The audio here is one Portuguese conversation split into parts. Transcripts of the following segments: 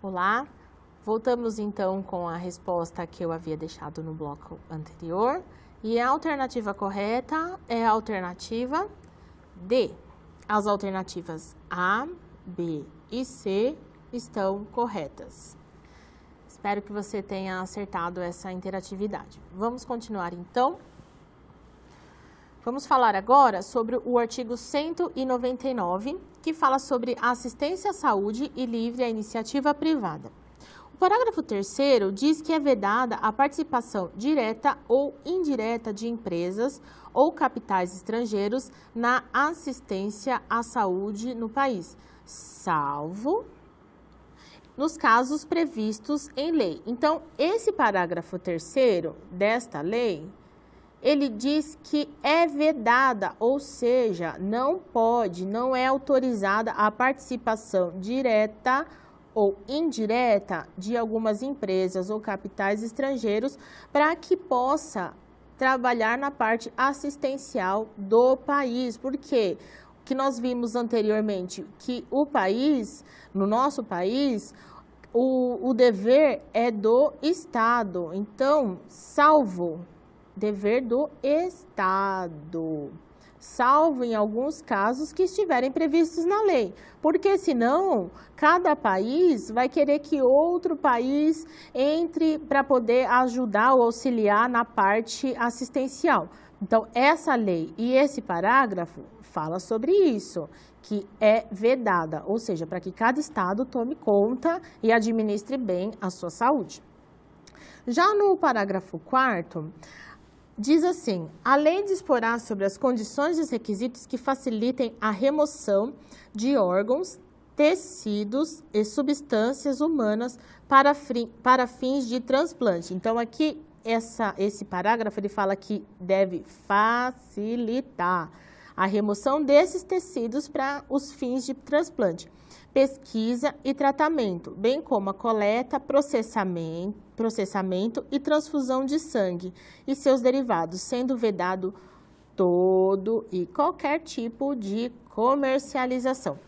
Olá, voltamos então com a resposta que eu havia deixado no bloco anterior. E a alternativa correta é a alternativa D. As alternativas A, B e C estão corretas. Espero que você tenha acertado essa interatividade. Vamos continuar então. Vamos falar agora sobre o artigo 199, que fala sobre a assistência à saúde e livre à iniciativa privada. O parágrafo 3º diz que é vedada a participação direta ou indireta de empresas ou capitais estrangeiros na assistência à saúde no país, salvo nos casos previstos em lei. Então, esse parágrafo 3º desta lei, ele diz que é vedada, ou seja, não pode, não é autorizada a participação direta ou indireta de algumas empresas ou capitais estrangeiros para que possa trabalhar na parte assistencial do país, porque o que nós vimos anteriormente, que o país, no nosso país, o dever é do Estado, então, salvo dever do Estado, salvo em alguns casos que estiverem previstos na lei, porque senão cada país vai querer que outro país entre para poder ajudar ou auxiliar na parte assistencial. Então, essa lei e esse parágrafo fala sobre isso, que é vedada, ou seja, para que cada estado tome conta e administre bem a sua saúde. Já no parágrafo 4º, diz assim: a lei disporá sobre as condições e os requisitos que facilitem a remoção de órgãos, tecidos e substâncias humanas para fins de transplante. Então, aqui, esse parágrafo, ele fala que deve facilitar a remoção desses tecidos para os fins de transplante, pesquisa e tratamento, bem como a coleta, processamento e transfusão de sangue e seus derivados, sendo vedado todo e qualquer tipo de comercialização.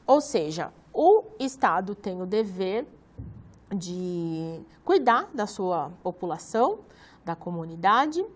Ou seja, o Estado tem o dever de cuidar da sua população, da comunidade,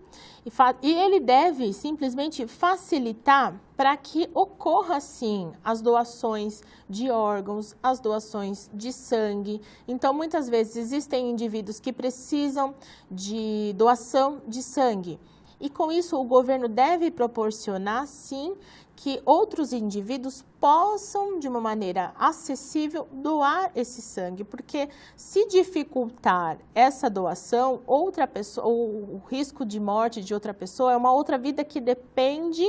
e ele deve simplesmente facilitar para que ocorra, sim, as doações de órgãos, as doações de sangue. Então, muitas vezes, existem indivíduos que precisam de doação de sangue. E, com isso, o governo deve proporcionar, sim, que outros indivíduos possam, de uma maneira acessível, doar esse sangue, porque se dificultar essa doação, outra pessoa, o risco de morte de outra pessoa é uma outra vida que depende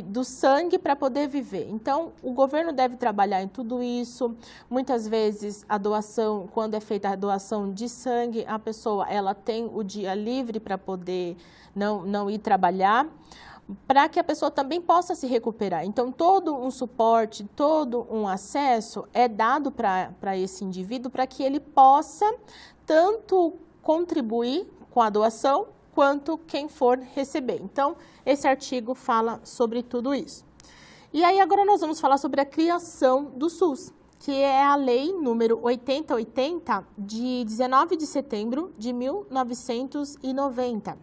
do sangue para poder viver. Então, o governo deve trabalhar em tudo isso. Muitas vezes, a doação, quando é feita a doação de sangue, a pessoa ela tem o dia livre para poder não ir trabalhar, para que a pessoa também possa se recuperar. Então, todo um suporte, todo um acesso é dado para esse indivíduo, para que ele possa tanto contribuir com a doação, quanto quem for receber. Então, esse artigo fala sobre tudo isso. E aí, agora nós vamos falar sobre a criação do SUS, que é a lei número 8080, de 19 de setembro de 1990.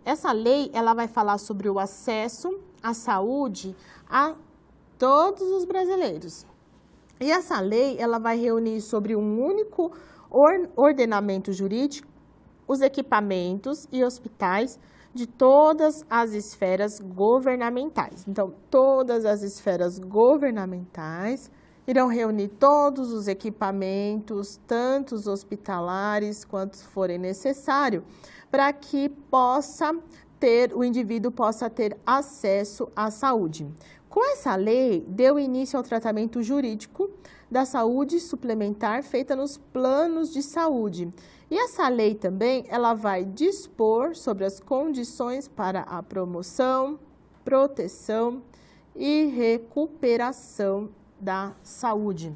Essa lei, ela vai falar sobre o acesso à saúde a todos os brasileiros. E essa lei, ela vai reunir sobre um único ordenamento jurídico os equipamentos e hospitais de todas as esferas governamentais. Então, todas as esferas governamentais irão reunir todos os equipamentos, tanto os hospitalares quanto forem necessário, para que o indivíduo possa ter acesso à saúde. Com essa lei, deu início ao tratamento jurídico da saúde suplementar feita nos planos de saúde. E essa lei também, ela vai dispor sobre as condições para a promoção, proteção e recuperação da saúde.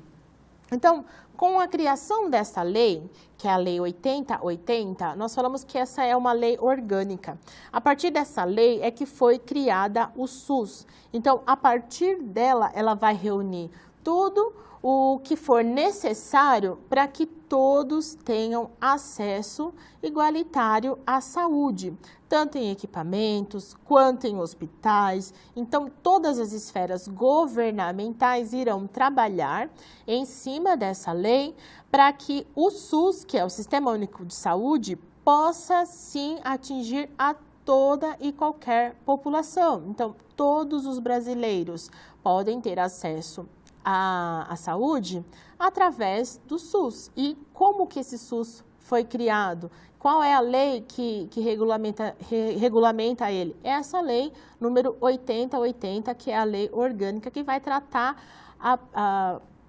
Então, com a criação dessa lei, que é a Lei 8080, nós falamos que essa é uma lei orgânica. A partir dessa lei é que foi criada o SUS. Então, a partir dela, ela vai reunir tudo o que for necessário para que todos tenham acesso igualitário à saúde, tanto em equipamentos quanto em hospitais. Então, todas as esferas governamentais irão trabalhar em cima dessa lei para que o SUS, que é o Sistema Único de Saúde, possa sim atingir a toda e qualquer população. Então, todos os brasileiros podem ter acesso à saúde através do SUS. E como que esse SUS foi criado? Qual é a lei que regulamenta ele? É essa lei número 8080, que é a lei orgânica, que vai tratar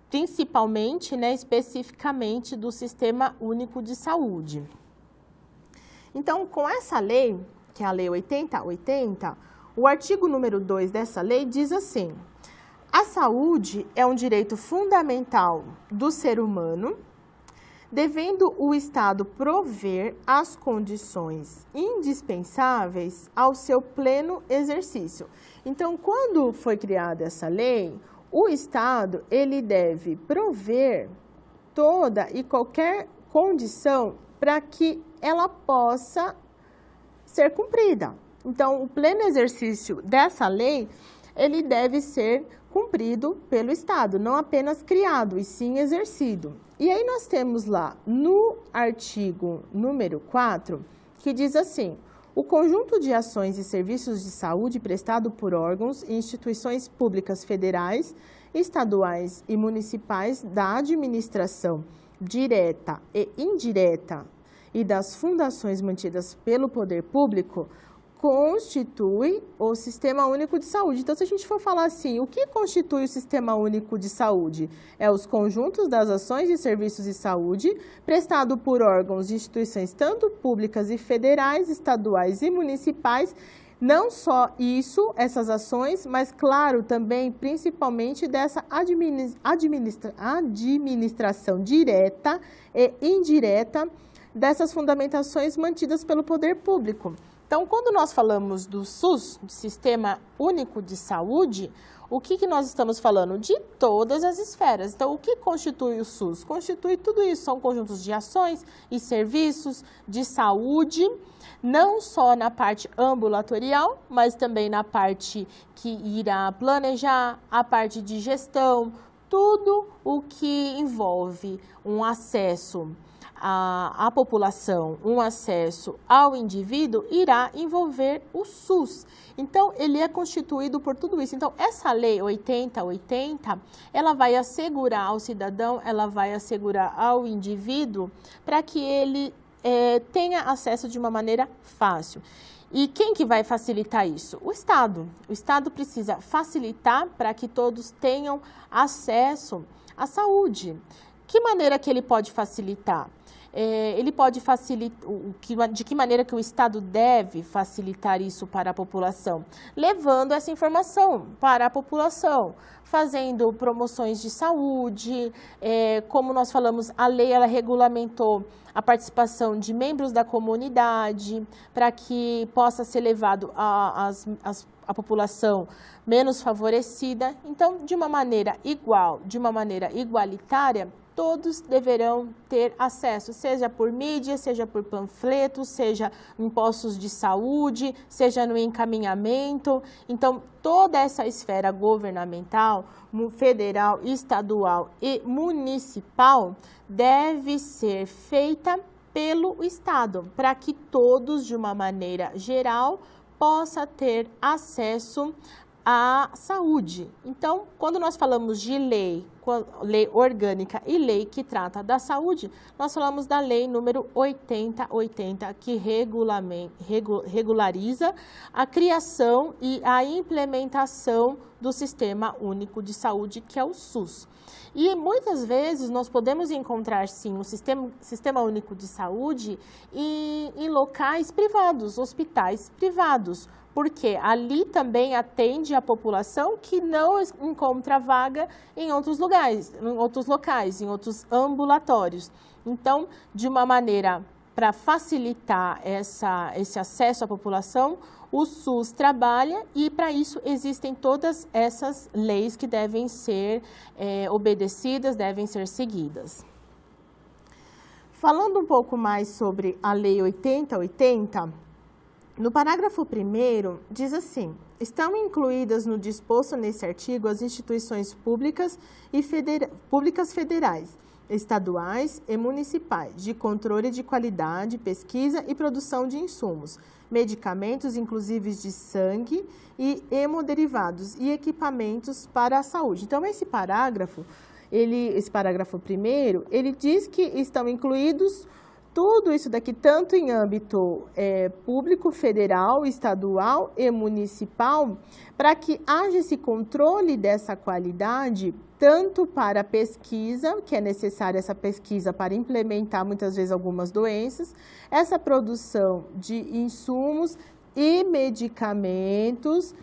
principalmente, né, especificamente do Sistema Único de Saúde. Então, com essa lei, que é a lei 8080, o artigo número 2 dessa lei diz assim: a saúde é um direito fundamental do ser humano, devendo o Estado prover as condições indispensáveis ao seu pleno exercício. Então, quando foi criada essa lei, o Estado ele deve prover toda e qualquer condição para que ela possa ser cumprida. Então, o pleno exercício dessa lei, ele deve ser cumprido pelo Estado, não apenas criado, e sim exercido. E aí nós temos lá no artigo número 4, que diz assim: o conjunto de ações e serviços de saúde prestado por órgãos e instituições públicas federais, estaduais e municipais da administração direta e indireta e das fundações mantidas pelo poder público constitui o Sistema Único de Saúde. Então, se a gente for falar assim, o que constitui o Sistema Único de Saúde? É os conjuntos das ações e serviços de saúde prestado por órgãos e instituições tanto públicas e federais, estaduais e municipais. Não só isso, essas ações, mas, claro, também, principalmente, dessa administração direta e indireta dessas fundamentações mantidas pelo poder público. Então, quando nós falamos do SUS, do Sistema Único de Saúde, o que nós estamos falando? De todas as esferas. Então, o que constitui o SUS? Constitui tudo isso, são conjuntos de ações e serviços de saúde, não só na parte ambulatorial, mas também na parte que irá planejar, a parte de gestão, tudo o que envolve um acesso à população, um acesso ao indivíduo, irá envolver o SUS. Então, ele é constituído por tudo isso. Então, essa lei 8080, ela vai assegurar ao cidadão, ela vai assegurar ao indivíduo para que ele tenha acesso de uma maneira fácil. E quem que vai facilitar isso? O Estado. O Estado precisa facilitar para que todos tenham acesso à saúde. Que maneira que ele pode facilitar? Ele pode facilitar, de que maneira que o Estado deve facilitar isso para a população? Levando essa informação para a população, fazendo promoções de saúde, como nós falamos, a lei ela regulamentou a participação de membros da comunidade para que possa ser levado a população menos favorecida. Então, de uma maneira igual, de uma maneira igualitária, todos deverão ter acesso, seja por mídia, seja por panfletos, seja em postos de saúde, seja no encaminhamento. Então, toda essa esfera governamental, federal, estadual e municipal, deve ser feita pelo Estado, para que todos, de uma maneira geral, possam ter acesso à saúde. Então, quando nós falamos de lei orgânica e lei que trata da saúde, nós falamos da lei número 8080, que regulariza a criação e a implementação do Sistema Único de Saúde, que é o SUS. E muitas vezes nós podemos encontrar, sim, o Sistema Único de Saúde em locais privados, hospitais privados, porque ali também atende a população que não encontra vaga em outros locais, em outros ambulatórios. Então, de uma maneira para facilitar esse acesso à população, o SUS trabalha e, para isso, existem todas essas leis que devem ser obedecidas, devem ser seguidas. Falando um pouco mais sobre a Lei 8080, no parágrafo 1º, diz assim: estão incluídas no disposto nesse artigo as instituições públicas e públicas federais, estaduais e municipais, de controle de qualidade, pesquisa e produção de insumos, medicamentos, inclusive de sangue e hemoderivados e equipamentos para a saúde. Então, esse parágrafo 1º, ele diz que estão incluídos tudo isso daqui, tanto em âmbito público, federal, estadual e municipal, para que haja esse controle dessa qualidade, tanto para a pesquisa, que é necessária essa pesquisa para implementar muitas vezes algumas doenças, essa produção de insumos e medicamentos,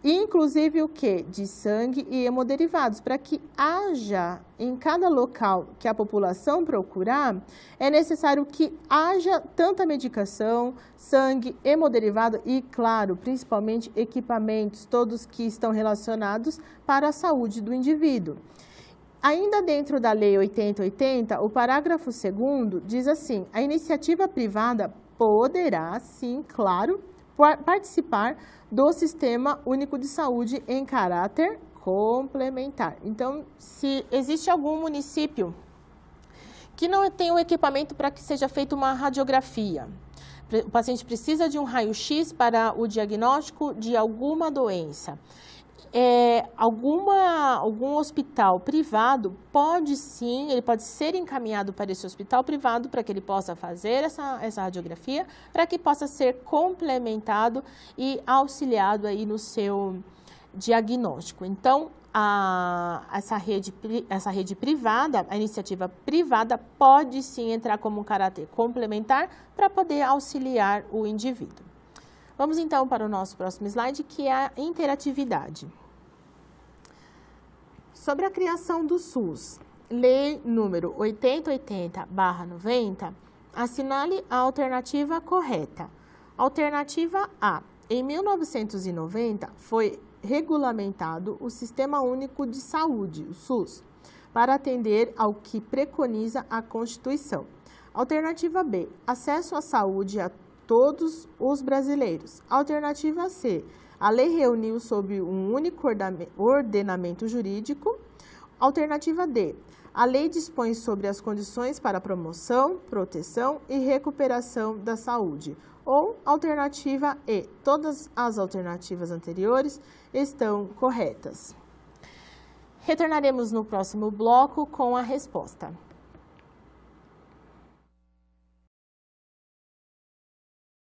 inclusive o quê? De sangue e hemoderivados, para que haja em cada local que a população procurar, é necessário que haja tanta medicação, sangue, hemoderivado e, claro, principalmente equipamentos, todos que estão relacionados para a saúde do indivíduo. Ainda dentro da Lei 8080, o parágrafo 2º diz assim: a iniciativa privada poderá, sim, claro, participar do Sistema Único de Saúde em caráter complementar. Então, se existe algum município que não tem o equipamento para que seja feita uma radiografia, o paciente precisa de um raio-x para o diagnóstico de alguma doença, algum hospital privado pode sim, ele pode ser encaminhado para esse hospital privado para que ele possa fazer essa radiografia, para que possa ser complementado e auxiliado aí no seu diagnóstico. Então, essa rede privada, a iniciativa privada pode sim entrar como um caráter complementar para poder auxiliar o indivíduo. Vamos então para o nosso próximo slide, que é a interatividade. Sobre a criação do SUS, Lei número 8080/90, assinale a alternativa correta. Alternativa A. Em 1990, foi regulamentado o Sistema Único de Saúde, o SUS, para atender ao que preconiza a Constituição. Alternativa B. Acesso à saúde a todos os brasileiros. Alternativa C. A lei reuniu sob um único ordenamento jurídico. Alternativa D. A lei dispõe sobre as condições para a promoção, proteção e recuperação da saúde. Ou alternativa E. Todas as alternativas anteriores estão corretas. Retornaremos no próximo bloco com a resposta.